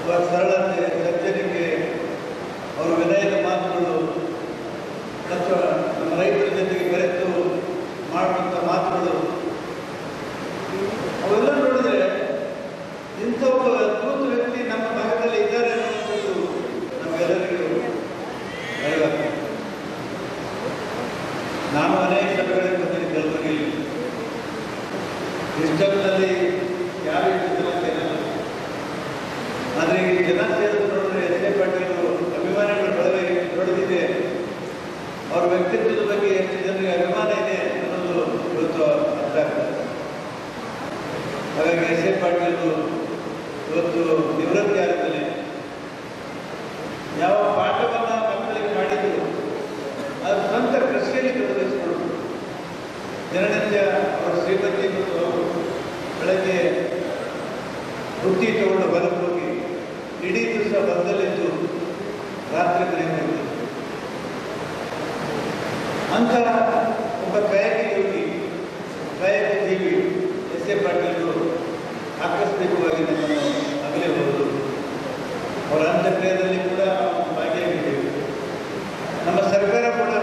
ಅವರ ಸರಳತೆ, ಸಜ್ಜನಿಕೆ, ಅವರ ವಿನಯದ ಮಾತುಗಳು ಮತ್ತು ನಮ್ಮ ರೈತರ ಜೊತೆಗೆ ಬೆರೆತು ಮಾಡುವಂಥ ಮಾತುಗಳು ಅವೆಲ್ಲ ನೋಡಿದ್ರೆ ಇಂಥ ಒಬ್ಬ ಅದ್ಭುತ ವ್ಯಕ್ತಿ ನಮ್ಮ ಭಾಗದಲ್ಲಿ ಇದ್ದಾರೆ ಅನ್ನುವಂಥದ್ದು ನಮಗೆಲ್ಲರಿಗೂ ಅರಿವಾಗ್ತದೆ. ನಾನು ಅನೇಕ ಸಭೆಗಳಿಗೆ ಬಂದಿದ್ದೀನಿ ಕಲಬುರಗಿಯಲ್ಲಿ. ಇಷ್ಟೊತ್ತಿನಲ್ಲಿ ಯಾವ ಜನ ಸೇರಲ್ಲ. ಆದರೆ ಈ ಜನ ಸೇರಿದ್ರು ನೋಡಿದ್ರೆ ಎಸ್ ಎ ಪಾಟೀಲರು ಅಭಿಮಾನಿಗಳ ಬಳಗ ದೊಡ್ಡದಿದೆ, ಅವ್ರ ವ್ಯಕ್ತಿತ್ವದ ಬಗ್ಗೆ ಎಷ್ಟು ಜನರಿಗೆ ಅಭಿಮಾನ ಇದೆ ಅನ್ನೋದು ಇವತ್ತು ಅರ್ಥ ಆಗ್ತದೆ. ಹಾಗಾಗಿ ಎಸ್ ಎ ಪಾಟೀಲರು ಇವತ್ತು ನಿವೃತ್ತಿ ಆದಮೇಲೆ ಯಾವ ಪಾಠವನ್ನು ಮಕ್ಕಳಿಗೆ ಮಾಡಿದ್ರು ಅದು ಸ್ವಂತ ಕೃಷಿಯಲ್ಲಿ ತೊಡಗಿಸಿಕೊಂಡು ದಿನನಿತ್ಯ ಅವರ ಶ್ರೀಮತಿ ಮತ್ತು ಅವರು ಬೆಳಗ್ಗೆ ಬುತ್ತಿ ತಗೊಂಡು ಹೊರಗೆ ಹೋಗಿ ಇಡೀ ದಿವಸ ಬಂದಲ್ಲಿದ್ದು ರಾತ್ರಿ ಮನೆಗೆ ಹೋಗ್ತಾರೆ. ಅಂತಹ ಒಬ್ಬ ಕಾಯಕ ಯೋಗಿ, ಕಾಯಕ ಜೀವಿ ಎಸ್ ಎ ಪಾಟೀಲರು ಆಕಸ್ಮಿಕವಾಗಿ ನಮ್ಮನ್ನು ಅಗಲೇ ಹೋದರು. ಅವರ ಅಂತ್ಯಕ್ರಿಯೆಯಲ್ಲಿ ಕೂಡ ನಾವು ಭಾಗಿಯಾಗಿದ್ದೇವೆ. ನಮ್ಮ ಸರ್ಕಾರ ಕೂಡ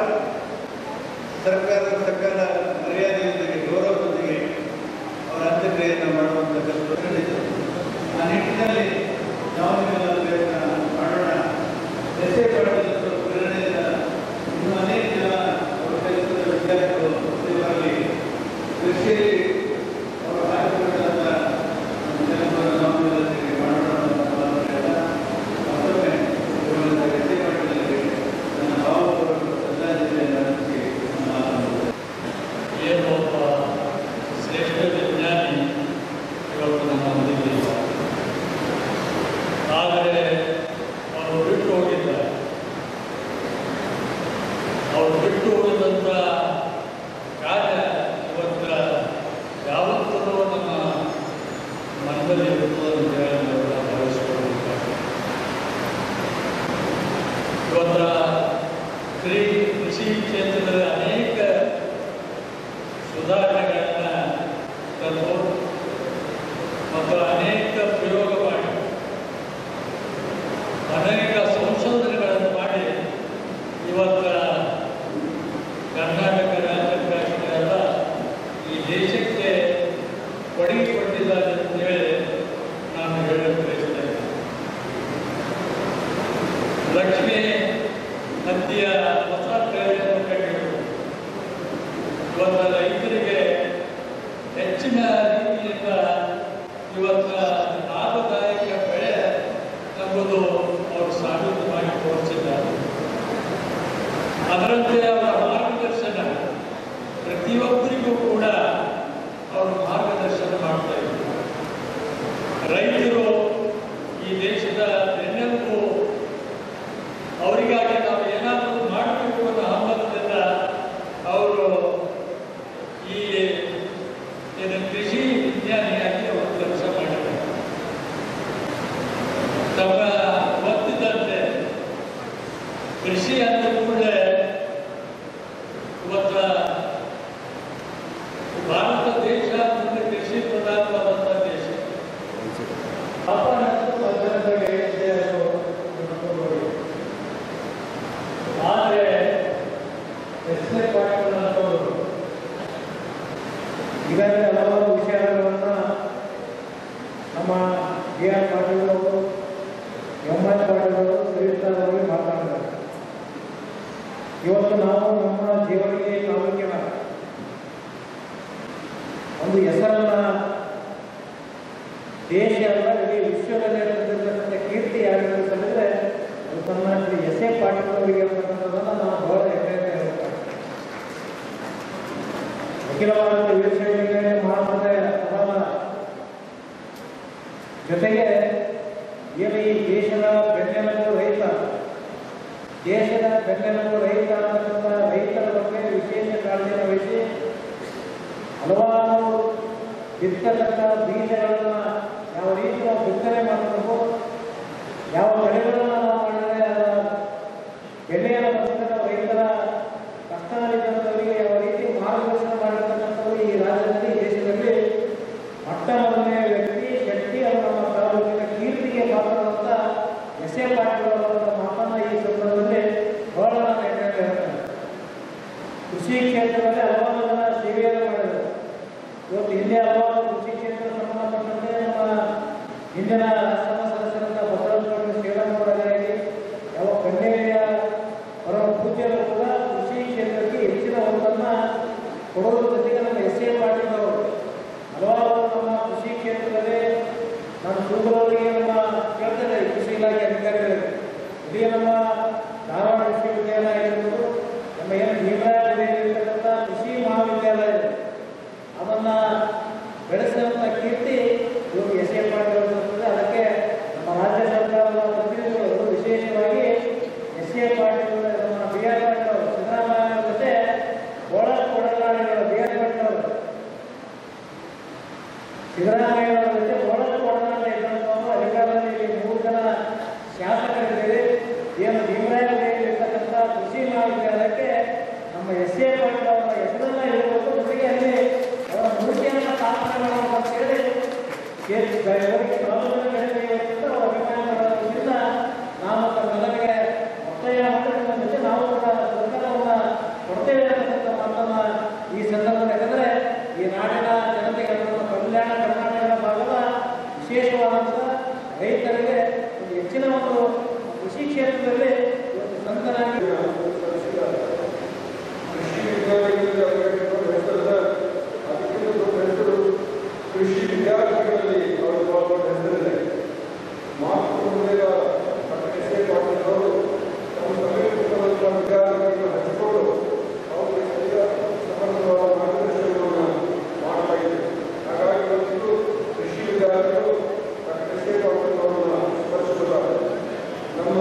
ಸರ್ಕಾರದ ಸಕಲ ಮರ್ಯಾದೆಯೊಂದಿಗೆ, ಗೌರವದೊಂದಿಗೆ ಅವರ ಅಂತ್ಯಕ್ರಿಯೆಯನ್ನು ಮಾಡುವಂಥ ಕೆಲಸ ನಡೆದಿದೆ. ಆ ನಿಟ್ಟಿನಲ್ಲಿ ನಾವು ನಿಮ್ಮೆಲ್ಲ ಪ್ರಯತ್ನ ಮಾಡೋಣ. ಎಸ್ ಎ ಪಾಟೀಲರು ಪ್ರೇರಣೆಯಿಂದ ಇನ್ನೂ ಅನೇಕ ಜನ ಅವರ ಕೆಲಸದ ವಿದ್ಯಾರ್ಥಿಗಳು ಪ್ರತಿಭಾಗಿ ಕೃಷಿಯಲ್ಲಿ ಅವರು ಹಾಕಿಕೊಂಡಂಥ ಕೆಲಸವನ್ನು ನಾವು ಎಲ್ಲರಿಗೆ ಮಾಡೋಣ ಅಂತ ಪ್ರಯತ್ನ. ಮತ್ತೊಮ್ಮೆ ಎಸ್ ಎ ಪಾಟೀಲರಿಗೆ ನನ್ನ ಭಾವಪೂರ್ವಕ ಶ್ರದ್ಧಾಂಜಲಿಯನ್ನು ಅರ್ಪಿಸಿ ಏನು ಒಬ್ಬ ಶ್ರೇಷ್ಠ ವಿಜ್ಞಾನಿ ಇವತ್ತು ನಮ್ಮ ಮನೆಯಲ್ಲಿ. ಆದರೆ ಅವರು ಬಿಟ್ಟು ಹೋಗಿದ್ದಾರೆ. ಅವರು ಬಿಟ್ಟು ಹೋದಂಥ ಕಾರ್ಯ ಇವತ್ತು ಯಾವತ್ತೂ ನಮ್ಮ ಮನದಲ್ಲಿ ಇರುತ್ತದೆ ಅಂತ ಹೇಳಿ ನಾವು ಭಾವಿಸಿಕೊಳ್ಳಬೇಕಾಗಿದೆ. ಇವತ್ತು ಕೃಷಿ ಕ್ಷೇತ್ರದಲ್ಲಿ ಅನೇಕ ಸುಧಾರಣೆಗಳನ್ನು ತಂದು ಮತ್ತು ಅನೇಕ ಪ್ರಯೋಗ ಮಾಡಿ ಅನೇಕ ಸಂಶೋಧನೆಗಳನ್ನು ಮಾಡಿ ಇವತ್ತು ಕರ್ನಾಟಕ ರಾಜ್ಯಕ್ಕೆ ಅಷ್ಟೇ ಅಲ್ಲ ಈ ದೇಶಕ್ಕೆ ಕೊಡುಗೆ ಕೊಟ್ಟಿದ್ದಾರೆ ಅಂತೇಳಿ ನಾನು ಹೇಳಕ್ಕೆ ಬಯಸ್ತೇನೆ. ಲಕ್ಷ್ಮೀ ನದಿಯ ಹೊಸ ಪ್ರಯೋಜನ ಕಂಡು ಇವತ್ತು ರೈತರಿಗೆ ಹೆಚ್ಚಿನ ರೀತಿಯಿಂದ ಇವತ್ತು ಲಾಭದಾಯಕ ಬೆಳೆ ಎಂಬುದು ಅವರು ಸಾಬೀತು ಮಾಡಿ ತೋರಿಸಿದ್ದಾರೆ. ಅದರಂತೆ ಅವರ ಮಾರ್ಗದರ್ಶನ ಪ್ರತಿಯೊಬ್ಬರಿಗೂ ಕೂಡ ಅವರು ಮಾರ್ಗದರ್ಶನ ಮಾಡ್ತಾ ಇದ್ದಾರೆ. ರೈತರು ಈ ದೇಶದ ಬೆನ್ನೆಲುಬು. ಅವರಿಗಾಗಿ ನಾವು ಏನಾದರೂ ಮಾಡಬೇಕು ಅನ್ನೋ ಹಂಬಲದಿಂದ ಅವರು ಈ ಕೃಷಿ ವಿಜ್ಞಾನಿಯಾಗಿ ಅವರು ಕೆಲಸ ಮಾಡಿದ್ದಾರೆ. ತಮ್ಮ ಗೊತ್ತಿದ್ದಂತೆ ಕೃಷಿ ಅಂದ ಕೂಡಲೇ ಇವತ್ತು ಭಾರತ ದೇಶ ಅಂದರೆ ಕೃಷಿ ಪ್ರಧಾನವಾದಂಥ ದೇಶ. ಆದರೆ ಎಸ್ ಎ ಪಾಟೀಲ್ ಅವರು ಈಗಾಗಲೇ ಹಲವಾರು ವಿಚಾರಗಳನ್ನು ನಮ್ಮ ಡಿ ಆರ್ ಪಾಟೀಲ್ ಅವರು, ಎಂ ಆರ್ ಪಾಟೀಲ್ ಅವರು ಸರಿತಾರವಾಗಿ ಮಾತನಾಡಿದ್ದಾರೆ. ಇವತ್ತು ನಾವು ನಮ್ಮ ಜೀವನಕ್ಕೆ ತಾಲೂಕಿನ ಒಂದು ಹೆಸರನ್ನ ದೇಶ ಅಲ್ಲ ಇಡೀ ವಿಶ್ವದಲ್ಲೇ ತಂದಿರತಕ್ಕಂಥ ಕೀರ್ತಿ ಯಾರಿಗೆ ಅಂತಂದರೆ ಅದು ತನ್ನ ಶ್ರೀ ಎಸ್ ಎ ಪಾಟೀಲ್ ಅವರಿಗೆ ಅಂತಕ್ಕಂಥದ್ದನ್ನು ನಾವು ಬಹಳ ಹೆಮ್ಮೆಯಿಂದ ಹೇಳ್ತಾರೆ. ಅಖಿಲ ಭಾರತ ವೀರಶೈವ ಮಹಾಸಭೆಯ ಪ್ರಧಾನ ಜೊತೆಗೆ ಏನು ಈ ದೇಶದ ಬೆನ್ನೆಲುಬು ರೈತ, ದೇಶದ ಬೆನ್ನೆಲುಬು ರೈತ ಅನ್ನತಕ್ಕಂಥ ರೈತರ ಬಗ್ಗೆ ವಿಶೇಷ ಕಾಳಜಿಯನ್ನು ವಹಿಸಿ ಹಲವಾರು ಬಿತ್ತತಕ್ಕ ಬೀಜಗಳನ್ನು ಯಾವ ರೀತಿ ನಾವು ಬಿತ್ತನೆ ಮಾಡಬೇಕು, ಯಾವ ಬೆಳೆಗಳನ್ನು ನಾವು ಮಾಡಿದರೆ ಅದರ ಬೆಲೆಯನ್ನು ಬರ್ತಕ್ಕಂಥ ರೈತರ ಕಷ್ಟದಲ್ಲಿದ್ದಂಥವರಿಗೆ ಯಾವ ರೀತಿ ಮಾರ್ಗದರ್ಶನ ಮಾಡಿರ್ತಕ್ಕಂಥವ್ರು ಈ ರಾಜ್ಯದಲ್ಲಿ, ದೇಶದಲ್ಲಿ ಮೊಟ್ಟ ಮೊದಲನೇ ವ್ಯಕ್ತಿ ಶಕ್ತಿ ಅವರು ನಮ್ಮ ತಾಲೂಕಿನ ಕೀರ್ತಿಗೆ ಪಾತ್ರವಾದಂಥ ಎಸ್ ಎ ಪಾಟೀಲ್ ಅವರ ಮಾತನ್ನು ಈ ಸಂದರ್ಭದಲ್ಲಿ ಬಹಳ ನಾನು ಹೇಳ್ತೇನೆ. ಕೃಷಿ ಕ್ಷೇತ್ರದಲ್ಲಿ ಹಲವಾರು ಜನ ಸೇವೆಯನ್ನು ಮಾಡಿದರು. ಇವತ್ತು ಹಿಂದೆ ಹಲವಾರು ಕೃಷಿ ಕ್ಷೇತ್ರ ಸಂಬಂಧಪಟ್ಟಂತೆ ನಮ್ಮ ಹಿಂದಿನ ರಾಜ್ಯಸಭಾ ಸದಸ್ಯರಾದ ಬಸವರಾಜ ಶ್ರೀರಾಮರಾಗಿ ಯಾವ ಕನ್ನೆಯ ಪರಮ ಪೂಜ್ಯರು ಕೂಡ ಕೃಷಿ ಕ್ಷೇತ್ರಕ್ಕೆ ಹೆಚ್ಚಿನ ಒತ್ತನ್ನು ಕೊಡುವ ಜೊತೆಗೆ ನಮ್ಮ ಎಸ್ ಎ ಪಾಟೀಲ್ ಅವರು ಹಲವಾರು ನಮ್ಮ ಕೃಷಿ ಕ್ಷೇತ್ರದಲ್ಲಿ ನಾನು ಸೂಪರವರಿಗೆ ನಮ್ಮ ಕೇಳ್ತೇನೆ ಕೃಷಿ ಇಲಾಖೆ ಅಧಿಕಾರಿಗಳಿಗೆ ಇಡೀ ನಮ್ಮ ಧಾರವಾಡ ವಿಶ್ವವಿದ್ಯಾಲಯ ಆಗಿರ್ಬೋದು, ನಮ್ಮ ಏನು ಭೀಮರಾಯರಲ್ಲಿರ್ತಕ್ಕಂಥ ಕೃಷಿ ಮಹಾವಿದ್ಯಾಲಯ ಇದೆ, ಅದನ್ನು ಬೆಳೆಸಿದಂಥ ಕೀರ್ತಿ ಇವರು ಎಸ್ ಎ ಪಾಟೀಲ್ ಇರ್ತದೆ. ಅದಕ್ಕೆ ನಮ್ಮ ರಾಜ್ಯ ಸರ್ಕಾರದ ಪ್ರತಿನಿಧಿಗಳು ವಿಶೇಷವಾಗಿ ಎಸ್ ಎ ಪಾಟೀಲ್ ನಮ್ಮ ಬಿ ಆರ್ ಪಾಟೀಲ್ ಅವರು ಸಿದ್ದರಾಮಯ್ಯ ಜೊತೆ ಒಳನಾಡಿಗಳ ಬಿ ಆರ್ ಪಾಟೀಲ್ ಅವರು ಸಿದ್ದರಾಮಯ್ಯ ಅವರ ಜೊತೆ ಒಳನಾಡ ಇದ್ದಂಥವರು ಅಧಿಕಾರದಲ್ಲಿ 3 ಜನ ಶಾಸಕರಿದ್ದೇವೆ. ಏನು ಭೀಮರಾಯರಲ್ಲಿರ್ತಕ್ಕಂಥ ಕೃಷಿ ಮಹಾವಿದ್ಯಾಲಯಕ್ಕೆ ನಮ್ಮ ಎಸ್ ಎ ಪಾಟೀಲ್ ಅವರ ಹೆಸರನ್ನು ಇರಬೇಕು, ಜೊತೆಗೆ ಅಲ್ಲಿ ಅವರ ಮೂರ್ತಿಯನ್ನು ಸ್ಥಾಪನೆ ಮಾಡಬೇಕು ಅಂತ ಹೇಳಿ ಅವರಿಗೆ ಅವರ ಅಭಿಮಾನ ಮಾಡೋದ್ರಿಂದ ನಾವು ತಮ್ಮೆಲ್ಲರಿಗೆ ಒತ್ತಾಯ ಮಾಡಿ ನಮ್ಮ ಜೊತೆ ನಾವು ಕೂಡ ಸರ್ಕಾರವನ್ನು ಕೊಡ್ತೇವೆ ಅಂತಕ್ಕಂಥ ಮಾತನ್ನು ಈ ಸಂದರ್ಭದಲ್ಲಿ, ಯಾಕಂದರೆ ಈ ನಾಡಿನ ಜನತೆಗೆ ನಮ್ಮ ಕಲ್ಯಾಣ ಕರ್ನಾಟಕದ ಭಾಗದ ವಿಶೇಷವಾದಂಥ ರೈತರಿಗೆ ಒಂದು ಹೆಚ್ಚಿನ ಒಂದು ಕೃಷಿ ಕ್ಷೇತ್ರದಲ್ಲಿ ಒಂದು ಸಂತನಾಗಿ ಕೃಷಿ ವಿಜ್ಞಾನಿಗಳಲ್ಲಿ ಕೃಷಿ ವಿದ್ಯಾರ್ಥಿಗಳಲ್ಲಿ ಅವರು ಹೆಸರಿದೆ. ಮಾತು ಮುಂದೆ ಎಸ್ ಎ ಪಾಟೀಲ್ ಅವರು ತಮ್ಮ ಸಮೀಪದ ವಿದ್ಯಾರ್ಥಿಗಳನ್ನು ಹಂಚಿಕೊಂಡು ಅವರಿಗೆ ಸರಿಯಾದ ಸಮರ್ಥವಾದ ಮಾರ್ಗದರ್ಶನವನ್ನು ಮಾಡ್ತಾ ಇದ್ದಾರೆ. ಹಾಗಾಗಿ ಇವತ್ತು ಕೃಷಿ ವಿದ್ಯಾರ್ಥಿಗಳು ಎಸ್ ಎ ಪಾಟೀಲ್ ಅವರನ್ನು ಸ್ಮರಿಸುತ್ತಾರೆ. ನಮ್ಮ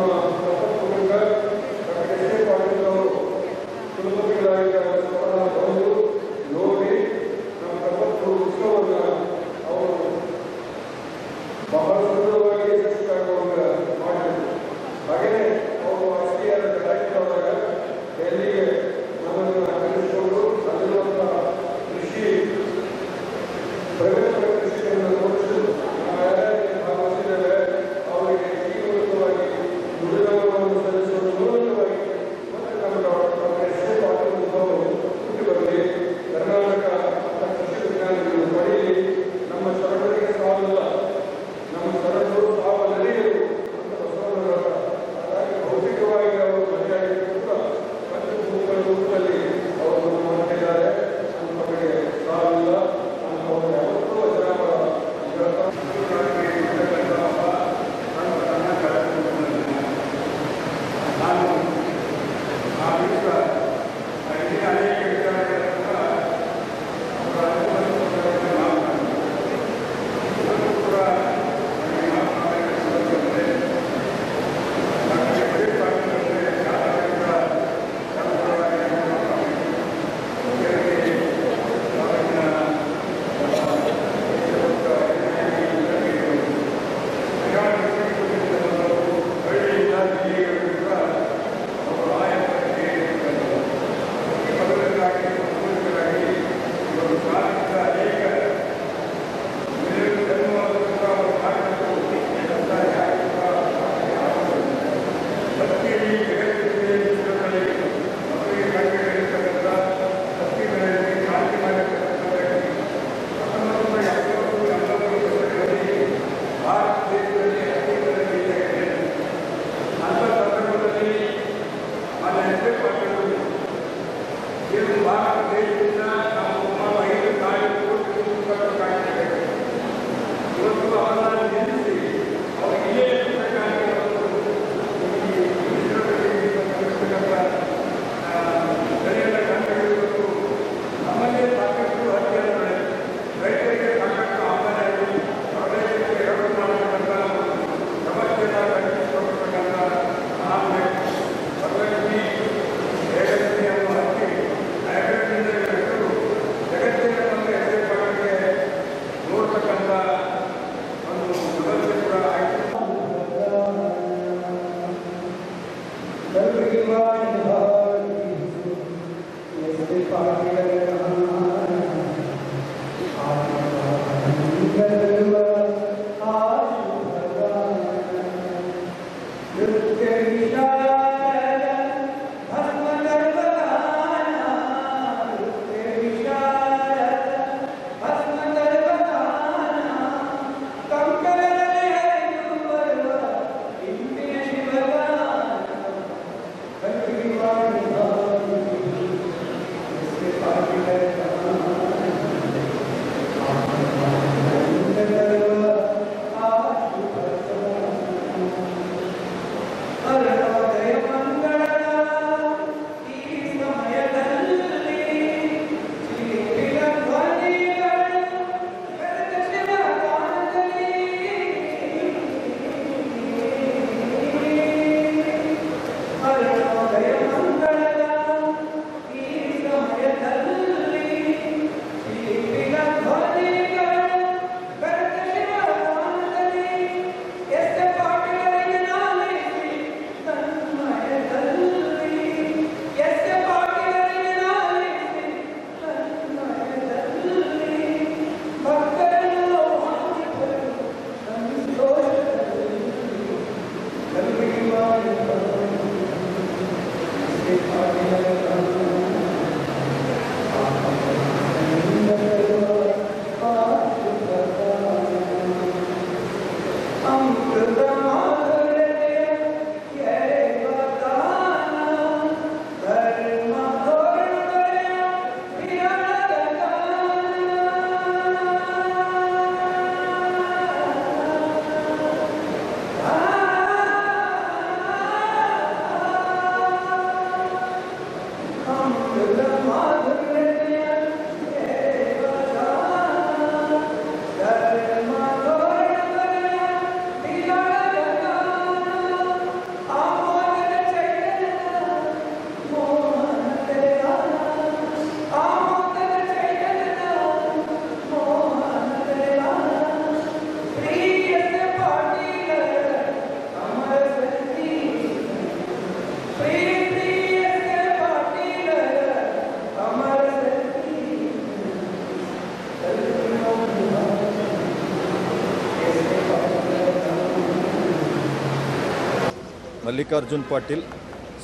ಮಲ್ಲಿಕಾರ್ಜುನ್ ಪಾಟೀಲ್,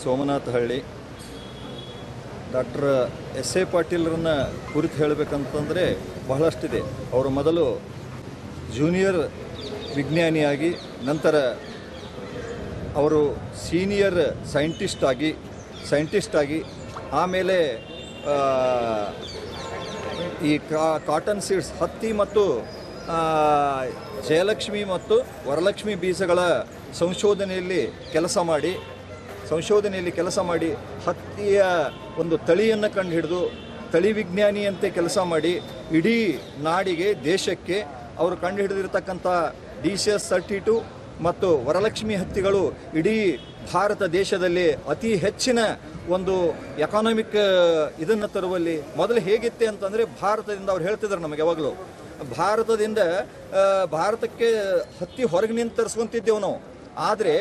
ಸೋಮನಾಥ್ ಹಳ್ಳಿ. ಡಾಕ್ಟರ್ ಎಸ್ ಎ ಪಾಟೀಲ್ರನ್ನ ಕುರಿತು ಹೇಳಬೇಕಂತಂದರೆ ಬಹಳಷ್ಟಿದೆ. ಅವರು ಮೊದಲು ಜೂನಿಯರ್ ವಿಜ್ಞಾನಿಯಾಗಿ, ನಂತರ ಅವರು ಸೀನಿಯರ್ ಸೈಂಟಿಸ್ಟ್ ಆಗಿ ಆಮೇಲೆ ಈ ಕಾಟನ್ ಸೀಡ್ಸ್, ಹತ್ತಿ ಮತ್ತು ಜಯಲಕ್ಷ್ಮಿ ಮತ್ತು ವರಲಕ್ಷ್ಮಿ ಬೀಜಗಳ ಸಂಶೋಧನೆಯಲ್ಲಿ ಕೆಲಸ ಮಾಡಿ ಹತ್ತಿಯ ಒಂದು ತಳಿಯನ್ನು ಕಂಡುಹಿಡಿದು ತಳಿ ವಿಜ್ಞಾನಿಯಂತೆ ಕೆಲಸ ಮಾಡಿ ಇಡೀ ನಾಡಿಗೆ, ದೇಶಕ್ಕೆ ಅವರು ಕಂಡುಹಿಡಿದಿರ್ತಕ್ಕಂಥ DCS-32 ಮತ್ತು ವರಲಕ್ಷ್ಮಿ ಹತ್ತಿಗಳು ಇಡೀ ಭಾರತ ದೇಶದಲ್ಲಿ ಅತಿ ಹೆಚ್ಚಿನ ಒಂದು ಎಕಾನಮಿಕ್ ಇದನ್ನು ತರುವಲ್ಲಿ ಮೊದಲು ಹೇಗಿತ್ತೆ ಅಂತಂದರೆ, ಭಾರತದಿಂದ ಅವ್ರು ಹೇಳ್ತಿದ್ದಾರೆ ನಮಗೆ ಯಾವಾಗಲೂ, ಭಾರತಕ್ಕೆ ಹತ್ತಿ ಹೊರಗೆ ನಿಂತು ತರಿಸ್ಕೊಂತಿದ್ದೇವೆ ನಾವು. ಆದರೆ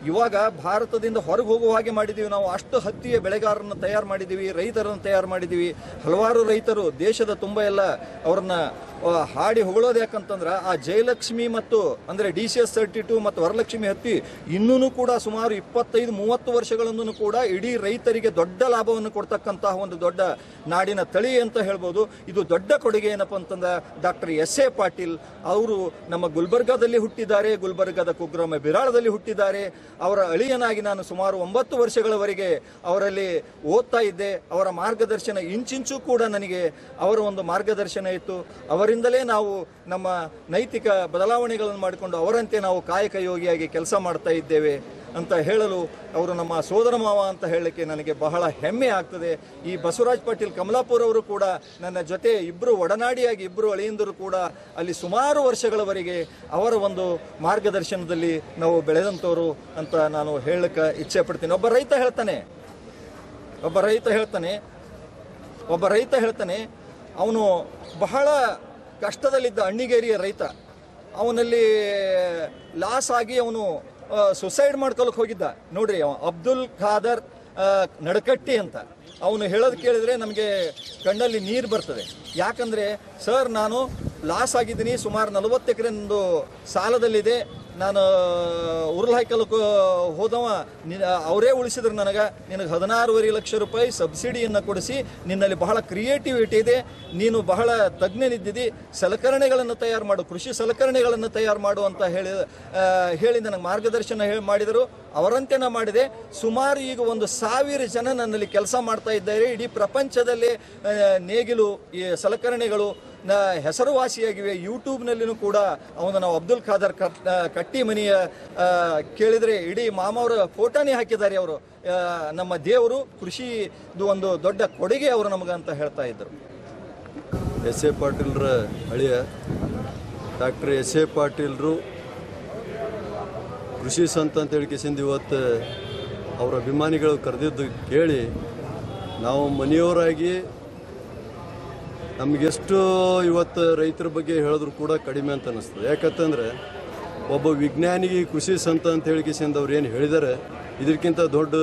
ಇವಾಗ ಭಾರತದಿಂದ ಹೊರಗೆ ಹೋಗುವ ಹಾಗೆ ಮಾಡಿದ್ದೀವಿ ನಾವು. ಅಷ್ಟು ಹತ್ತಿಯ ಬೆಳೆಗಾರರನ್ನು ತಯಾರು ಮಾಡಿದ್ದೀವಿ, ರೈತರನ್ನು ತಯಾರು ಮಾಡಿದ್ದೀವಿ. ಹಲವಾರು ರೈತರು ದೇಶದ ತುಂಬ ಎಲ್ಲ ಅವ್ರನ್ನ ಹಾಡಿ ಹೊಗಳೋದು ಯಾಕಂತಂದ್ರೆ ಆ ಜಯಲಕ್ಷ್ಮಿ ಮತ್ತು ಅಂದರೆ DCS-32 ಮತ್ತು ವರಲಕ್ಷ್ಮಿ ಹತ್ತಿ ಇನ್ನೂ ಕೂಡ ಸುಮಾರು 25-30 ವರ್ಷಗಳನ್ನು ಕೂಡ ಇಡೀ ರೈತರಿಗೆ ದೊಡ್ಡ ಲಾಭವನ್ನು ಕೊಡ್ತಕ್ಕಂತಹ ಒಂದು ದೊಡ್ಡ ನಾಡಿನ ತಳಿ ಅಂತ ಹೇಳ್ಬೋದು. ಇದು ದೊಡ್ಡ ಕೊಡುಗೆ ಏನಪ್ಪ ಅಂತಂದ್ರೆ ಡಾಕ್ಟರ್ ಎಸ್ ಎ ಪಾಟೀಲ್ ಅವರು ನಮ್ಮ ಗುಲ್ಬರ್ಗಾದಲ್ಲಿ ಹುಟ್ಟಿದ್ದಾರೆ, ಗುಲ್ಬರ್ಗಾದ ಕುಗ್ರಾಮ ಬಿರಾಳದಲ್ಲಿ ಹುಟ್ಟಿದ್ದಾರೆ. ಅವರ ಅಳಿಯನಾಗಿ ನಾನು ಸುಮಾರು 9 ವರ್ಷಗಳವರೆಗೆ ಅವರಲ್ಲಿ ಓದ್ತಾ ಇದ್ದೆ. ಅವರ ಮಾರ್ಗದರ್ಶನ ಇಂಚಿಂಚೂ ಕೂಡ ನನಗೆ ಅವರ ಒಂದು ಮಾರ್ಗದರ್ಶನ ಇತ್ತು. ಅವರಿಂದಲೇ ನಾವು ನಮ್ಮ ನೈತಿಕ ಬದಲಾವಣೆಗಳನ್ನು ಮಾಡಿಕೊಂಡು ಅವರಂತೆ ನಾವು ಕಾಯಕ ಯೋಗಿಯಾಗಿ ಕೆಲಸ ಮಾಡ್ತಾ ಇದ್ದೇವೆ ಅಂತ ಹೇಳಲು ಅವರು ನಮ್ಮ ಸೋದರ ಮಾವ ಅಂತ ಹೇಳಲಿಕ್ಕೆ ನನಗೆ ಬಹಳ ಹೆಮ್ಮೆ ಆಗ್ತದೆ. ಈ ಬಸವರಾಜ್ ಪಾಟೀಲ್ ಕಮಲಾಪುರ ಅವರು ಕೂಡ ನನ್ನ ಜೊತೆ ಇಬ್ಬರು ಒಡನಾಡಿಯಾಗಿ, ಇಬ್ಬರು ಅಳಿಯಂದರು ಕೂಡ ಅಲ್ಲಿ ಸುಮಾರು ವರ್ಷಗಳವರೆಗೆ ಅವರ ಒಂದು ಮಾರ್ಗದರ್ಶನದಲ್ಲಿ ನಾವು ಬೆಳೆದಂಥವರು ಅಂತ ನಾನು ಹೇಳಕ್ಕೆ ಇಚ್ಛೆ ಪಡ್ತೀನಿ. ಒಬ್ಬ ರೈತ ಹೇಳ್ತಾನೆ ಅವನು ಬಹಳ ಕಷ್ಟದಲ್ಲಿದ್ದ ಅಣ್ಣಿಗೇರಿಯ ರೈತ. ಅವನಲ್ಲಿ ಲಾಸ್ ಆಗಿ ಅವನು ಸುಸೈಡ್ ಮಾಡ್ಕೊಳಕ್ಕೆ ಹೋಗಿದ್ದ. ನೋಡ್ರಿ, ಅಬ್ದುಲ್ ಖಾದರ್ ನಡಕಟ್ಟಿ ಅಂತ. ಅವನು ಹೇಳೋದು ಕೇಳಿದ್ರೆ ನಮಗೆ ಕಣ್ಣಲ್ಲಿ ನೀರು ಬರ್ತದೆ. ಯಾಕಂದರೆ, ಸರ್ ನಾನು ಲಾಸ್ ಆಗಿದ್ದೀನಿ, ಸುಮಾರು 40 ಎಕರೆ ನಂದು ಸಾಲದಲ್ಲಿದೆ, ನಾನು ಉರುಳಹಾಯ್ಕಲಕ್ಕೆ ಹೋದವ ಅವರೇ ಉಳಿಸಿದ್ರು ನಿನಗೆ 16.5 ಲಕ್ಷ ರೂಪಾಯಿ ಸಬ್ಸಿಡಿಯನ್ನು ಕೊಡಿಸಿ, ನಿನ್ನಲ್ಲಿ ಬಹಳ ಕ್ರಿಯೇಟಿವಿಟಿ ಇದೆ, ನೀನು ಬಹಳ ತಜ್ಞನಿದ್ದಿದ್ದಿ, ಸಲಕರಣೆಗಳನ್ನು ತಯಾರು ಮಾಡು, ಕೃಷಿ ಸಲಕರಣೆಗಳನ್ನು ತಯಾರು ಮಾಡು ಅಂತ ಹೇಳಿ ನನಗೆ ಮಾರ್ಗದರ್ಶನ ಮಾಡಿದರು. ಅವರಂತೆ ನಾನು ಮಾಡಿದೆ. ಸುಮಾರು ಈಗ 1,000 ಜನ ನನ್ನಲ್ಲಿ ಕೆಲಸ ಮಾಡ್ತಾ ಇದ್ದಾರೆ. ಇಡೀ ಪ್ರಪಂಚದಲ್ಲಿ ನೇಗಿಲು ಈ ಸಲಕರಣೆಗಳು ಹೆಸರುವಾಸಿಯಾಗಿವೆ. ಯೂಟ್ಯೂಬ್ನಲ್ಲಿನೂ ಕೂಡ ನಾವು ಅಬ್ದುಲ್ ಖಾದರ್ ಕಟ್ಟಿ ಮನೆಯ ಕೇಳಿದರೆ ಇಡೀ ಮಾಮವರ ಫೋಟೋನೇ ಹಾಕಿದ್ದಾರೆ. ಅವರು ನಮ್ಮ ದೇವರು, ಕೃಷಿದು ಒಂದು ದೊಡ್ಡ ಕೊಡುಗೆ ಅವರು ನಮಗೆ ಅಂತ ಹೇಳ್ತಾ ಇದ್ದರು. ಎಸ್ ಎ ಪಾಟೀಲ್ರ ಅಳಿಯ ಡಾಕ್ಟರ್ ಎಸ್ ಎ ಪಾಟೀಲ್ರು ಕೃಷಿ ಸಂತ ಅಂತ ಹೇಳಿಕೆಸಿಂದ ಇವತ್ತು ಅವರ ಅಭಿಮಾನಿಗಳು ಕರೆದಿದ್ದು ಕೇಳಿ ನಾವು ಮನೆಯವರಾಗಿ ನಮಗೆಷ್ಟು ಇವತ್ತು ರೈತರ ಬಗ್ಗೆ ಹೇಳಿದ್ರು ಕೂಡ ಕಡಿಮೆ ಅಂತ ಅನ್ನಿಸ್ತದೆ. ಯಾಕಂತಂದರೆ ಒಬ್ಬ ವಿಜ್ಞಾನಿಗೆ ಕೃಷಿ ಸಂತ ಅಂತ ಹೇಳಿಕೆಸಿಂದ ಅವ್ರು ಏನು ಹೇಳಿದ್ದಾರೆ, ಇದಕ್ಕಿಂತ ದೊಡ್ಡ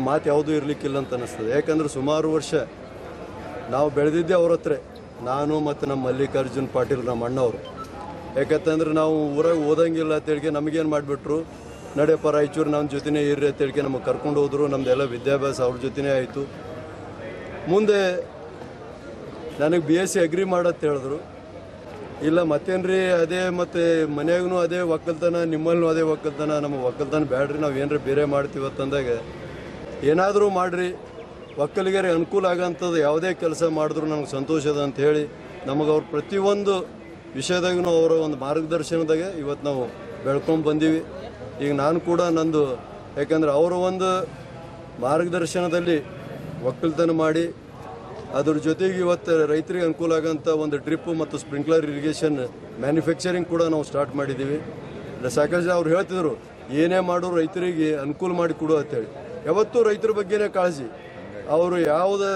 ಮಾತು ಯಾವುದೂ ಇರಲಿಕ್ಕಿಲ್ಲ ಅಂತ ಅನ್ನಿಸ್ತದೆ. ಯಾಕಂದ್ರೆ ಸುಮಾರು ವರ್ಷ ನಾವು ಬೆಳೆದಿದ್ದೆ ಅವ್ರ ಹತ್ರ, ನಾನು ಮತ್ತು ನಮ್ಮ ಮಲ್ಲಿಕಾರ್ಜುನ್ ಪಾಟೀಲ್ ನಮ್ಮ ಅಣ್ಣವರು. ಯಾಕಂತಂದ್ರೆ ನಾವು ಊರಾಗ ಓದಂಗಿಲ್ಲ ಅಂತೇಳಿಗೆ ನಮಗೇನು ಮಾಡಿಬಿಟ್ರು, ನಡೆಯಪ್ಪ ರಾಯಚೂರು ನಮ್ಮ ಜೊತೆನೇ ಇರ್ರಿ ಅಂತ ಹೇಳಿ ನಮಗೆ ಕರ್ಕೊಂಡು ಹೋದರು. ನಮ್ಮದೆಲ್ಲ ವಿದ್ಯಾಭ್ಯಾಸ ಅವ್ರ ಜೊತೆನೇ ಆಯಿತು. ಮುಂದೆ ನನಗೆ BSc ಅಗ್ರಿ ಮಾಡತ್ತೆ ಹೇಳಿದ್ರು. ಇಲ್ಲ ಮತ್ತೇನ್ರಿ ಅದೇ ಮತ್ತು ಮನೆಯಾಗೂ ಅದೇ ಒಕ್ಕಲ್ತನ, ನಿಮ್ಮಲ್ಲೂ ಅದೇ ಒಕ್ಕಲ್ತನ, ನಮ್ಮ ಒಕ್ಕಲ್ತನ ಬ್ಯಾಡ್ರಿ, ನಾವು ಏನರ ಬೇರೆ ಮಾಡ್ತೀವತ್ತಂದಾಗ ಏನಾದರೂ ಮಾಡಿರಿ, ಒಕ್ಕಲಿಗರಿಗೆ ಅನುಕೂಲ ಆಗೋಂಥದ್ದು ಯಾವುದೇ ಕೆಲಸ ಮಾಡಿದ್ರು ನಮ್ಗೆ ಸಂತೋಷದ ಅಂತ ಹೇಳಿ ನಮಗೆ ಅವ್ರು ಪ್ರತಿಯೊಂದು ವಿಷಯದಾಗೂ ಅವರ ಒಂದು ಮಾರ್ಗದರ್ಶನದಾಗ ಇವತ್ತು ನಾವು ಬೆಳ್ಕೊಂಡು ಬಂದೀವಿ. ಈಗ ನಾನು ಕೂಡ ನಂದು, ಯಾಕಂದ್ರೆ ಅವರ ಒಂದು ಮಾರ್ಗದರ್ಶನದಲ್ಲಿ ಒಕ್ಕಲ್ತನ ಮಾಡಿ ಅದ್ರ ಜೊತೆಗೆ ಇವತ್ತು ರೈತರಿಗೆ ಅನುಕೂಲ ಆಗೋಂಥ ಒಂದು ಡ್ರಿಪ್ ಮತ್ತು ಸ್ಪ್ರಿಂಕ್ಲರ್ ಇರಿಗೇಷನ್ ಮ್ಯಾನುಫ್ಯಾಕ್ಚರಿಂಗ್ ಕೂಡ ನಾವು ಸ್ಟಾರ್ಟ್ ಮಾಡಿದ್ದೀವಿ. ಸಾಕಷ್ಟು ಅವ್ರು ಹೇಳ್ತಿದ್ರು ಏನೇ ಮಾಡೋರು ರೈತರಿಗೆ ಅನುಕೂಲ ಮಾಡಿ ಕೊಡು ಅಂತೇಳಿ. ಯಾವತ್ತೂ ರೈತರ ಬಗ್ಗೆನೇ ಕಾಳಜಿ. ಅವರು ಯಾವುದೇ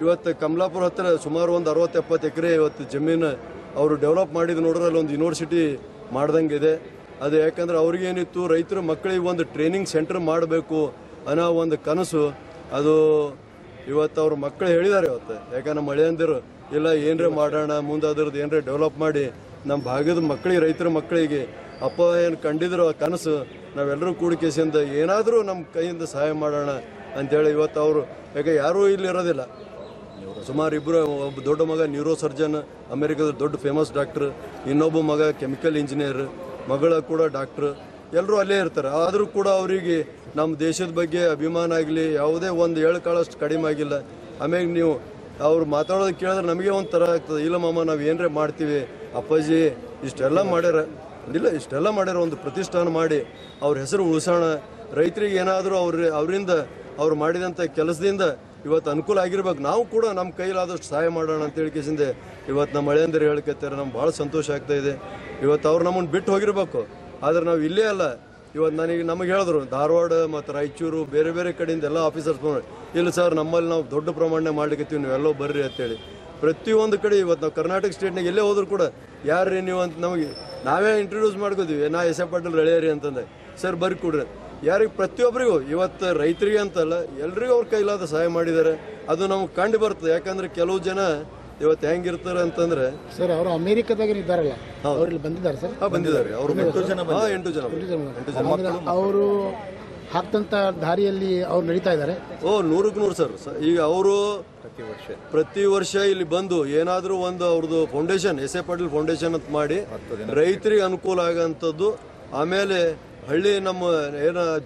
ಇವತ್ತು ಕಮಲಾಪುರ ಹತ್ತಿರ ಸುಮಾರು ಒಂದು 60-70 ಎಕರೆ ಇವತ್ತು ಜಮೀನು ಅವರು ಡೆವಲಪ್ ಮಾಡಿದ್ದು ನೋಡಿದ್ರೆ ಅಲ್ಲಿ ಒಂದು ಯೂನಿವರ್ಸಿಟಿ ಮಾಡ್ದಂಗೆ ಇದೆ. ಅದು ಯಾಕಂದ್ರೆ ಅವ್ರಿಗೇನಿತ್ತು, ರೈತರ ಮಕ್ಕಳಿಗೆ ಒಂದು ಟ್ರೈನಿಂಗ್ ಸೆಂಟರ್ ಮಾಡಬೇಕು ಅನ್ನೋ ಒಂದು ಕನಸು. ಅದು ಇವತ್ತು ಅವ್ರ ಮಕ್ಕಳು ಹೇಳಿದ್ದಾರೆ ಇವತ್ತು. ಯಾಕಂದ್ರೆ ಮಳೆಯಂದಿರು ಇಲ್ಲ ಏನರೇ ಮಾಡೋಣ, ಮುಂದೆ ಅದ್ರದ್ದು ಏನರೇ ಡೆವಲಪ್ ಮಾಡಿ ನಮ್ಮ ಭಾಗದ ಮಕ್ಕಳಿಗೆ, ರೈತರ ಮಕ್ಕಳಿಗೆ ಅಪ್ಪ ಏನು ಕಂಡಿದ್ರು ಆ ಕನಸು ನಾವೆಲ್ಲರೂ ಕೂಡಿಕೆಸಿಂದ ಏನಾದರೂ ನಮ್ಮ ಕೈಯಿಂದ ಸಹಾಯ ಮಾಡೋಣ ಅಂಥೇಳಿ ಇವತ್ತು ಅವರು, ಯಾಕೆ ಯಾರೂ ಇಲ್ಲಿ ಇರೋದಿಲ್ಲ, ಸುಮಾರು ಇಬ್ಬರು, ಒಬ್ಬ ದೊಡ್ಡ ಮಗ ನ್ಯೂರೋ ಸರ್ಜನ್, ಅಮೆರಿಕದ ದೊಡ್ಡ ಫೇಮಸ್ ಡಾಕ್ಟ್ರ್, ಇನ್ನೊಬ್ಬ ಮಗ ಕೆಮಿಕಲ್ ಇಂಜಿನಿಯರ್, ಮಗಳ ಕೂಡ ಡಾಕ್ಟ್ರ್, ಎಲ್ಲರೂ ಅಲ್ಲೇ ಇರ್ತಾರೆ. ಆದರೂ ಕೂಡ ಅವರಿಗೆ ನಮ್ಮ ದೇಶದ ಬಗ್ಗೆ ಅಭಿಮಾನ ಆಗಲಿ ಯಾವುದೇ ಒಂದು ಕಾಳಷ್ಟು ಕಡಿಮೆ ಆಗಿಲ್ಲ. ಆಮೇಲೆ ನೀವು ಅವ್ರು ಮಾತಾಡೋದು ಕೇಳಿದ್ರೆ ನಮಗೆ ಒಂಥರ ಆಗ್ತದೆ, ಇಲ್ಲ ಮಾಮ ನಾವು ಏನರೇ ಮಾಡ್ತೀವಿ, ಅಪ್ಪಾಜಿ ಇಷ್ಟೆಲ್ಲ ಮಾಡ್ಯಾರ, ಇಲ್ಲ ಇಷ್ಟೆಲ್ಲ ಮಾಡ್ಯಾರ, ಒಂದು ಪ್ರತಿಷ್ಠಾನ ಮಾಡಿ ಅವ್ರ ಹೆಸರು ಉಳಿಸೋಣ, ರೈತರಿಗೆ ಏನಾದರೂ ಅವರಿಂದ ಅವ್ರು ಮಾಡಿದಂಥ ಕೆಲಸದಿಂದ ಇವತ್ತು ಅನುಕೂಲ ಆಗಿರ್ಬೇಕು, ನಾವು ಕೂಡ ನಮ್ಮ ಕೈಲಾದಷ್ಟು ಸಹಾಯ ಮಾಡೋಣ ಅಂತ ಹೇಳಿಕೆಸಿಂದ ಇವತ್ತು ನಮ್ಮ ಮಳೆಯಂದ್ರೆ ಹೇಳ್ಕತ್ತಾರೆ. ನಮ್ಗೆ ಭಾಳ ಸಂತೋಷ ಆಗ್ತಾ ಇದೆ. ಇವತ್ತು ಅವ್ರು ನಮ್ಮನ್ನು ಬಿಟ್ಟು ಹೋಗಿರ್ಬೇಕು, ಆದರೆ ನಾವು ಇಲ್ಲೇ ಅಲ್ಲ. ಇವತ್ತು ನಮಗೆ ಹೇಳಿದ್ರು ಧಾರವಾಡ ಮತ್ತು ರಾಯಚೂರು ಬೇರೆ ಬೇರೆ ಕಡೆಯಿಂದ ಎಲ್ಲ ಆಫೀಸರ್ಸ್ ಬಂದರು, ಇಲ್ಲ ಸರ್ ನಮ್ಮಲ್ಲಿ ನಾವು ದೊಡ್ಡ ಪ್ರಮಾಣ ಮಾಡ್ಲಿಕ್ಕತ್ತೀವಿ, ನೀವೆಲ್ಲೋ ಬರ್ರಿ ಅಂತೇಳಿ. ಪ್ರತಿಯೊಂದು ಕಡೆ ಇವತ್ತು ನಾವು ಕರ್ನಾಟಕ ಸ್ಟೇಟ್ನಾಗ ಎಲ್ಲೇ ಹೋದ್ರು ಕೂಡ ಯಾರ್ರೀ ನೀವು ಅಂತ ನಮಗೆ ನಾವೇ ಇಂಟ್ರೊಡ್ಯೂಸ್ ಮಾಡ್ಕೋತೀವಿ, ನಾ ಎಸ್ ಎ ಪಾಟೀಲ್ ರೆಳೆಯರಿ ಅಂತಂದೆ, ಸರ್ ಬರ್ರಿ ಕೊಡ್ರಿ. ಯಾರಿಗೆ ಪ್ರತಿಯೊಬ್ಬರಿಗೂ ಇವತ್ತು ರೈತರಿಗೆ ಅಂತಲ್ಲ ಎಲ್ರಿಗೂ ಅವ್ರ ಕೈಲಾದ ಸಹಾಯ ಮಾಡಿದ್ದಾರೆ. ಅದು ನಮ್ಗೆ ಕಂಡು ಬರ್ತದೆ. ಯಾಕಂದ್ರೆ ಕೆಲವು ಜನ ಇವತ್ತು ಹೆಂಗಿರ್ತಾರೆ ಅಂತಂದ್ರೆ, ಸರ್ ಅವರು ಅಮೆರಿಕದಾಗ ಇದ್ದಾರಲ್ಲ, ಅವ್ರಲ್ಲಿ ಬಂದಿದ್ದಾರೆ ಸರ್? ಬಂದಿದ್ದಾರೆ ಅವರು 8 ಜನ. ಅವರು ಹಾಕ್ತಂತ ದಾರಿಯಲ್ಲಿ ಅವ್ರು ನಡೀತಾ ಇದ್ದಾರೆ. 100% ಸರ್. ಈಗ ಅವರು ಪ್ರತಿ ವರ್ಷ ಇಲ್ಲಿ ಬಂದು ಏನಾದರೂ ಒಂದು ಅವ್ರದ್ದು foundation, S A Patil foundation ಅಂತ ಮಾಡಿ ರೈತರಿಗೆ ಅನುಕೂಲ ಆಗೋಂಥದ್ದು. ಆಮೇಲೆ ಹಳ್ಳಿ ನಮ್ಮ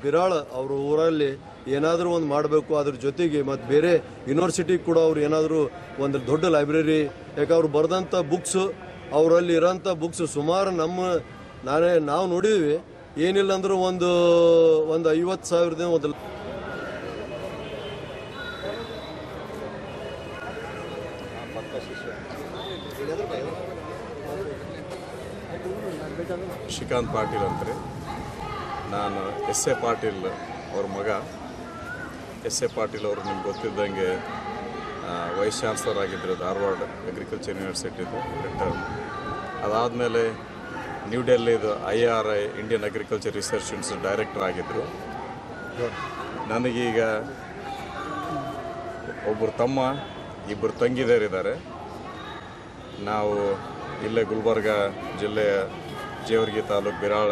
ಬಿರಾಳ ಅವ್ರ ಊರಲ್ಲಿ ಏನಾದರೂ ಒಂದು ಮಾಡಬೇಕು, ಅದ್ರ ಜೊತೆಗೆ ಮತ್ತು ಬೇರೆ ಯೂನಿವರ್ಸಿಟಿ ಕೂಡ ಅವ್ರು ಏನಾದರೂ ಒಂದು ದೊಡ್ಡ ಲೈಬ್ರರಿ, ಯಾಕೆ ಅವ್ರು ಬರೆದಂಥ ಬುಕ್ಸು, ಅವರಲ್ಲಿ ಇರೋಂಥ ಬುಕ್ಸ್ ಸುಮಾರು ನಾವು ನೋಡಿದ್ವಿ, ಏನಿಲ್ಲ ಅಂದರೂ ಒಂದು 50,000 ಒಂದು ಶ್ರೀಕಾಂತ್ ಪಾಟೀಲ್ ಅಂತಾರೆ. ನಾನು ಎಸ್ ಎ ಪಾಟೀಲ್ ಅವ್ರ ಮಗ. ಎಸ್ ಎ ಪಾಟೀಲ್ ಅವರು ನಿಮ್ಗೆ ಗೊತ್ತಿದ್ದಂಗೆ ವೈಸ್ ಚಾನ್ಸಲರ್ ಆಗಿದ್ದರು ಧಾರವಾಡ ಅಗ್ರಿಕಲ್ಚರ್ ಯೂನಿವರ್ಸಿಟಿದು ರಿಟರ್ನ್. ಅದಾದಮೇಲೆ ನ್ಯೂ ಡೆಲ್ಲಿದು IRI Indian agriculture research institute director ಆಗಿದ್ದರು. ನನಗೀಗ ಒಬ್ಬರು ತಮ್ಮ, 2 ತಂಗಿದಾರಿದ್ದಾರೆ. ನಾವು ಇಲ್ಲೇ ಗುಲ್ಬರ್ಗ ಜಿಲ್ಲೆಯ ಜೇವರ್ಗಿ ತಾಲೂಕು ಬಿರಾಳ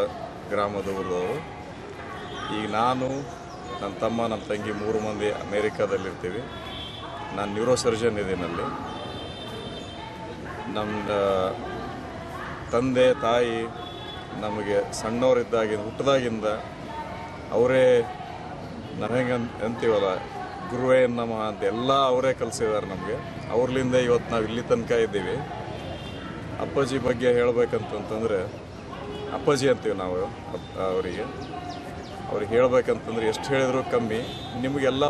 ಗ್ರಾಮದವರು. ಈಗ ನಾನು, ನನ್ನ ತಮ್ಮ, ನಮ್ಮ ತಂಗಿ 3 ಮಂದಿ ಅಮೇರಿಕಾದಲ್ಲಿರ್ತೀವಿ. ನಾನು ನ್ಯೂರೋ ಸರ್ಜನ್ ಇದ್ದೀನಲ್ಲಿ. ನಮ್ಮ ತಂದೆ ತಾಯಿ ನಮಗೆ ಸಣ್ಣವರಿದ್ದಾಗಿಂದ, ಹುಟ್ಟದಾಗಿಂದ ಅವರೇ ನಾವು ಹೆಂಗೆ ಅಂತೀವಲ್ಲ ಗುರುವೇ ನಮ ಅಂತ ಎಲ್ಲ ಅವರೇ ಕಲಿಸಿದ್ದಾರೆ ನಮಗೆ. ಅವ್ರಲಿಂದ ಇವತ್ತು ನಾವು ಇಲ್ಲಿ ತನಕ ಇದ್ದೀವಿ. ಅಪ್ಪಾಜಿ ಬಗ್ಗೆ ಹೇಳಬೇಕಂತಂತಂದರೆ, ಅಪ್ಪಾಜಿ ಅಂತೀವಿ ನಾವು ಅವ್ರಿಗೆ ಹೇಳ್ಬೇಕಂತಂದ್ರೆ ಎಷ್ಟು ಹೇಳಿದ್ರು ಕಮ್ಮಿ. ನಿಮಗೆಲ್ಲ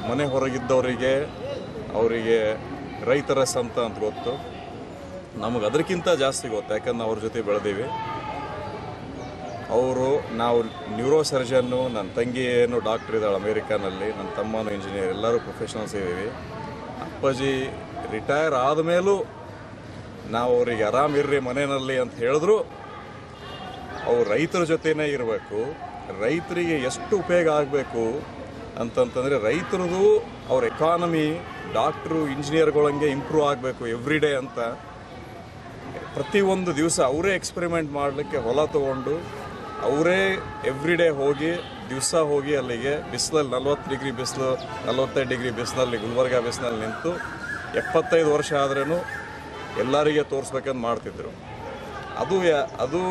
ಮನೆ ಹೊರಗಿದ್ದವರಿಗೆ ಅವರಿಗೆ ರೈತರ ಸಂತ ಅಂತ ಗೊತ್ತು, ನಮಗೆ ಅದಕ್ಕಿಂತ ಜಾಸ್ತಿ ಗೊತ್ತು. ಯಾಕಂದ್ರೆ ಅವ್ರ ಜೊತೆ ಬೆಳೆದೀವಿ. ನಾವು ನ್ಯೂರೋ ಸರ್ಜನ್ನು, ನನ್ನ ತಂಗಿ ಏನು ಡಾಕ್ಟರ್ ಇದ್ದಾಳೆ ಅಮೇರಿಕಾನಲ್ಲಿ, ನನ್ನ ತಮ್ಮನೂ ಇಂಜಿನಿಯರ್, ಎಲ್ಲರೂ ಪ್ರೊಫೆಷನಲ್ಸ್ ಇದ್ದೀವಿ. ಅಪ್ಪಾಜಿ ರಿಟೈರ್ ಆದಮೇಲೂ ನಾವು ಅವರಿಗೆ ಆರಾಮಿರ್ರಿ ಮನೆಯಲ್ಲಿ ಅಂತ ಹೇಳಿದ್ರು ಅವ್ರು ರೈತರ ಜೊತೆನೇ ಇರಬೇಕು. ರೈತರಿಗೆ ಎಷ್ಟು ಉಪಯೋಗ ಆಗಬೇಕು ಅಂತಂತಂದರೆ, ರೈತರದು ಅವ್ರ ಎಕಾನಮಿ ಡಾಕ್ಟ್ರು ಇಂಜಿನಿಯರ್ಗಳಂಗೆ ಇಂಪ್ರೂವ್ ಆಗಬೇಕು ಎವ್ರಿ ಡೇ ಅಂತ ಪ್ರತಿಯೊಂದು ದಿವಸ ಅವರೇ ಎಕ್ಸ್ಪೆರಿಮೆಂಟ್ ಮಾಡಲಿಕ್ಕೆ ಹೊಲ ತೊಗೊಂಡು ಅವರೇ ಎವ್ರಿ ಡೇ ಹೋಗಿ ದಿವಸ ಹೋಗಿ ಅಲ್ಲಿಗೆ ಬಿಸಿಲಲ್ಲಿ 40 ಡಿಗ್ರಿ ಬಿಸಿಲು 45 ಡಿಗ್ರಿ ಬಿಸಿಲಲ್ಲಿ ಗುಲ್ಬರ್ಗ ಬಿಸಿಲಲ್ಲಿ ನಿಂತು 75 ವರ್ಷ ಆದ್ರೂ ಎಲ್ಲರಿಗೆ ತೋರಿಸ್ಬೇಕಂತ ಮಾಡ್ತಿದ್ರು. ಅದು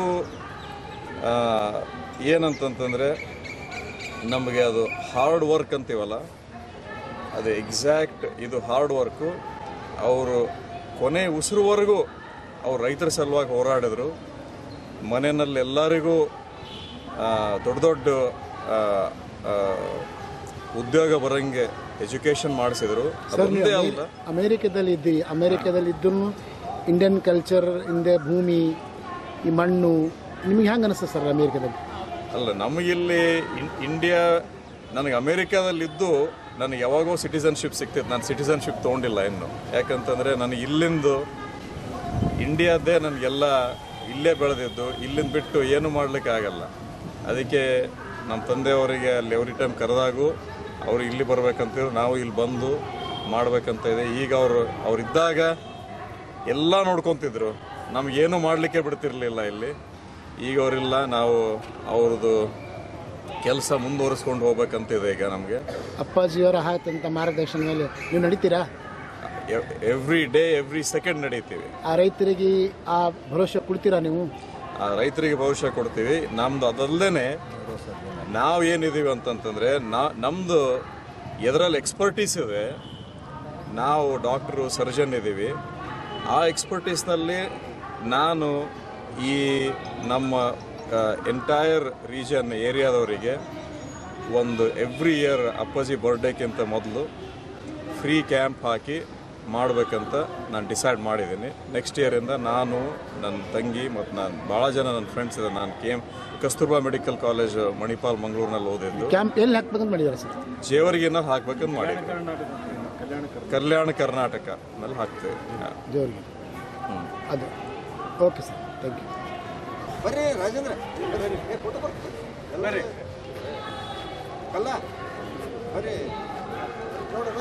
ಏನಂತಂತಂದರೆ ನಮಗೆ ಅದು ಹಾರ್ಡ್ ವರ್ಕ್ ಅಂತೀವಲ್ಲ, ಅದು ಎಕ್ಸಾಕ್ಟ್ ಇದು ಹಾರ್ಡ್ ವರ್ಕು. ಅವರು ಕೊನೆ ಉಸಿರುವರೆಗೂ ಅವ್ರು ರೈತರ ಸಲುವಾಗಿ ಹೋರಾಡಿದ್ರು. ಮನೆಯಲ್ಲಿ ಎಲ್ಲರಿಗೂ ದೊಡ್ಡ ದೊಡ್ಡ ಉದ್ಯೋಗ ಬರೋಂಗೆ ಎಜುಕೇಷನ್ ಮಾಡಿಸಿದ್ರು. ಅದೊಂದೇ ಅಲ್ಲ, ಅಮೇರಿಕಾದಲ್ಲಿದ್ದು ಇಂಡಿಯನ್ ಕಲ್ಚರ್, ಇಂಡಿಯ ಭೂಮಿ, ಈ ಮಣ್ಣು ನಿಮಗೆ ಹೆಂಗೆ ಅನಿಸ್ತದೆ ಸರ್ ಅಮೇರಿಕಾದಲ್ಲಿ? ಅಲ್ಲ, ನಮಗಿಲ್ಲಿ ಇಂಡಿಯಾ, ನನಗೆ ಅಮೇರಿಕಾದಲ್ಲಿದ್ದು ನನಗೆ ಯಾವಾಗೋ ಸಿಟಿಸನ್ಶಿಪ್ ಸಿಗ್ತಿತ್ತು. ನಾನು ಸಿಟಿಸನ್ಶಿಪ್ ತೊಗೊಂಡಿಲ್ಲ ಇನ್ನು. ಯಾಕಂತಂದರೆ ನನಗೆ ಇಲ್ಲಿಂದು ಇಂಡಿಯಾದ್ದೇ ನನಗೆಲ್ಲ ಇಲ್ಲೇ ಬೆಳೆದಿದ್ದು, ಇಲ್ಲಿಂದ ಬಿಟ್ಟು ಏನು ಮಾಡಲಿಕ್ಕೆ ಆಗಲ್ಲ. ಅದಕ್ಕೆ ನಮ್ಮ ತಂದೆಯವರಿಗೆ ಅಲ್ಲಿ ಎವ್ರಿ ಟೈಮ್ ಕರೆದಾಗೂ ಅವರು ಇಲ್ಲಿ ಬರ್ಬೇಕಂತಿದ್ರು, ನಾವು ಇಲ್ಲಿ ಬಂದು ಮಾಡಬೇಕಂತ ಇದೆ. ಈಗ ಅವರಿದ್ದಾಗ ಎಲ್ಲ ನೋಡ್ಕೊತಿದ್ರು, ನಮಗೇನು ಮಾಡಲಿಕ್ಕೆ ಬಿಡ್ತಿರ್ಲಿಲ್ಲ ಇಲ್ಲಿ. ಈಗ ಅವರಿಲ್ಲ, ನಾವು ಅವ್ರದ್ದು ಕೆಲಸ ಮುಂದುವರಿಸ್ಕೊಂಡು ಹೋಗ್ಬೇಕಂತಿದೆ ಈಗ ನಮಗೆ. ಅಪ್ಪಾಜಿಯವರ ಹಾಕಂತ ಮಾರ್ಗದರ್ಶನ ಮೇಲೆ ನೀವು ನಡೀತೀರಾ? ಎವ್ರಿ ಡೇ ಎವ್ರಿ ಸೆಕೆಂಡ್ ನಡೀತೀವಿ. ಆ ರೈತರಿಗೆ ಆ ಭರವಸೆ ಕೊಡ್ತೀರಾ ನೀವು? ಆ ರೈತರಿಗೆ ಭವಿಷ್ಯ ಕೊಡ್ತೀವಿ. ನಮ್ದು ಅದಲ್ಲದೆ ನಾವು ಏನಿದ್ದೀವಿ ಅಂತಂತಂದರೆ, ನಮ್ಮದು ಎದರಲ್ಲಿ ಎಕ್ಸ್ಪರ್ಟೀಸ್ ಇದೆ. ನಾವು ಡಾಕ್ಟ್ರು, ಸರ್ಜನ್ ಇದ್ದೀವಿ. ಆ ಎಕ್ಸ್ಪರ್ಟೀಸ್ನಲ್ಲಿ ನಾನು ಈ ನಮ್ಮ ಎಂಟೈರ್ ರೀಜನ್ ಏರಿಯಾದವರಿಗೆ ಒಂದು ಎವ್ರಿ ಇಯರ್ ಅಪ್ಪಾಜಿ ಬರ್ಡೇಕ್ಕಿಂತ ಮೊದಲು ಫ್ರೀ ಕ್ಯಾಂಪ್ ಹಾಕಿ ಮಾಡಬೇಕಂತ ನಾನು ಡಿಸೈಡ್ ಮಾಡಿದ್ದೀನಿ. ನೆಕ್ಸ್ಟ್ ಇಯರಿಂದ ನಾನು, ನನ್ನ ತಂಗಿ ಮತ್ತು ನಾನು ಭಾಳ ಜನ ನನ್ನ ಫ್ರೆಂಡ್ಸ್ ಇದೆ. ನಾನು ಕಸ್ತೂರ್ಬಾ ಮೆಡಿಕಲ್ ಕಾಲೇಜ್ ಮಣಿಪಾಲ್ ಮಂಗಳೂರಿನಲ್ಲಿ ಓದಿದ್ದು. ಕ್ಯಾಂಪ್ ಎಲ್ಲಿ ಹಾಕ್ಬೇಕಂತ ಮಾಡಿದ್ದಾರೆ ಸರ್? ಜೇವರ್ಗಿನಲ್ಲಿ ಹಾಕ್ಬೇಕಂತ ಮಾಡಿದ್ದೆ. ಕಲ್ಯಾಣ ಕರ್ನಾಟಕನಲ್ಲಿ ಹಾಕ್ತೇವೆ. ಜೇವರ್ಗಿ. ಅದು ಓಕೆ ಸರ್, ಥ್ಯಾಂಕ್ ಯು. ಬರ್ರಿ ರಾಜೇಂದ್ರ, ಫೋಟೋ ಬರ್ರಿ. ಕಲ್ಲ ಬರ್ರಿ, ನೋಡ್ರಿ.